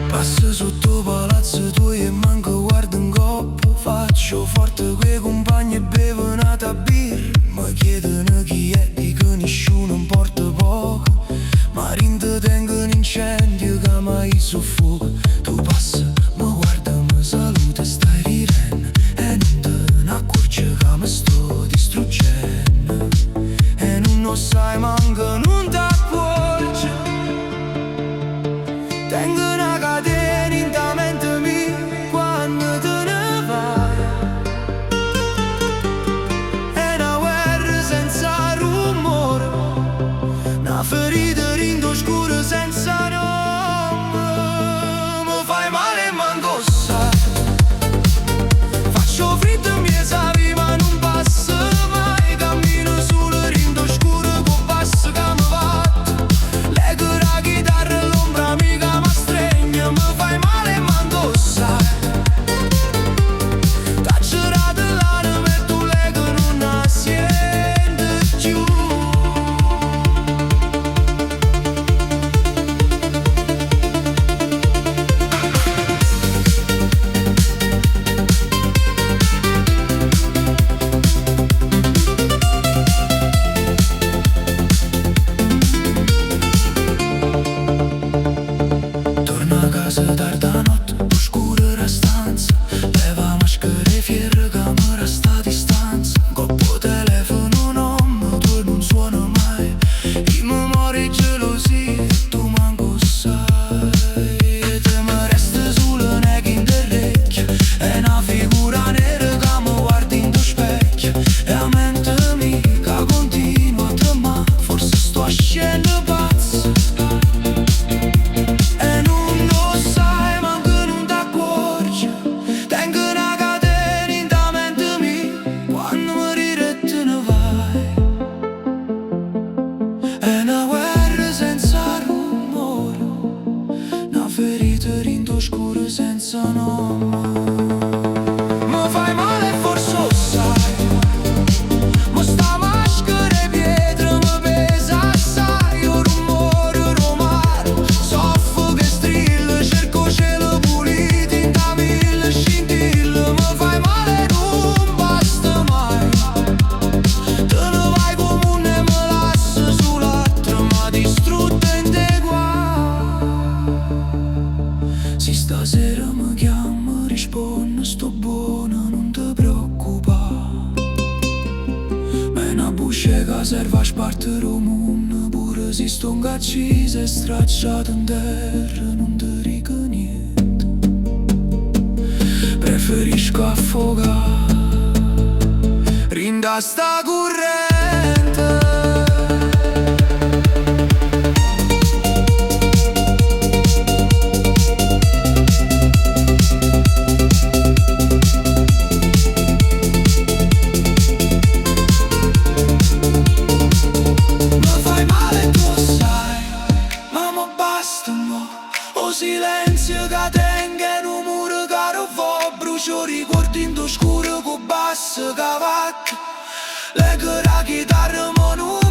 Passo sotto palazzo tuo e manco guardo in coppa. Faccio forte quei compagni e bevo una birra. Mi chiedono chi è, dico nessuno, importa poco. Ma rinde tengo un incendio che mai soffoca. Tu passi, mi guarda, mi saluta e stai ridendo. E non te ne accorgi che mi sto distruggendo. E non lo sai manco, non ti accorgi. Tengo una catena in ta mente mia quando te ne vai. È una guerra senza rumore, una ferita in oscuro senza nome. Mi fai male manco sai. Faccio freddo e mi savi ma non passa mai. Cammino solo in oscuro con passo che mi va. Leggo la chitarra e l'ombra amica mi stringe. Mi fai male manco sai. T'ha girato l'anima e tu leggo non la senti più. Torna a casa tarda notte, oscura la stanza. Leva maschera e fierro che mi resta a distanza. Coppo telefono non tu non suona mai. In memoria e gelosia tu manco sai. E te mi resta solo neghi in orecchie. È una figura nera che mi guarda in tuo specchio. E la mente mia che continua a tremare. Forse sto scendendo pazzo. E non lo sai, manco non ti accorgi. Tengo una catena in ta mente mia quando morire e te ne vai. È una guerra senza rumore, una ferita in oscuro senza nome. Mi fai male forse lo sai. Ma sta maschera e pietra mi pesa assai. Un rumore romano soffoca e strilla. Cerco cielo pulito in ta mille scintille. Mi fai male non basta mai. Te ne vai come un e me lascia sull'altro. Ma distrutta in te guai. Se stasera mi chiama rispondo sto buona, non ti preoccupare. Ma è una busce che serve a spartere il mondo. Pure se sto incazziso e stracciato in terra non ti dico niente. Preferisco affogare rinda sta corrente. Mi fai male tu lo sai, ma mo basta mo. O silenzio che tenga in un muro caro vo. Brucio ricordi in oscuro con basso cavacca. Leggo la chitarra ma non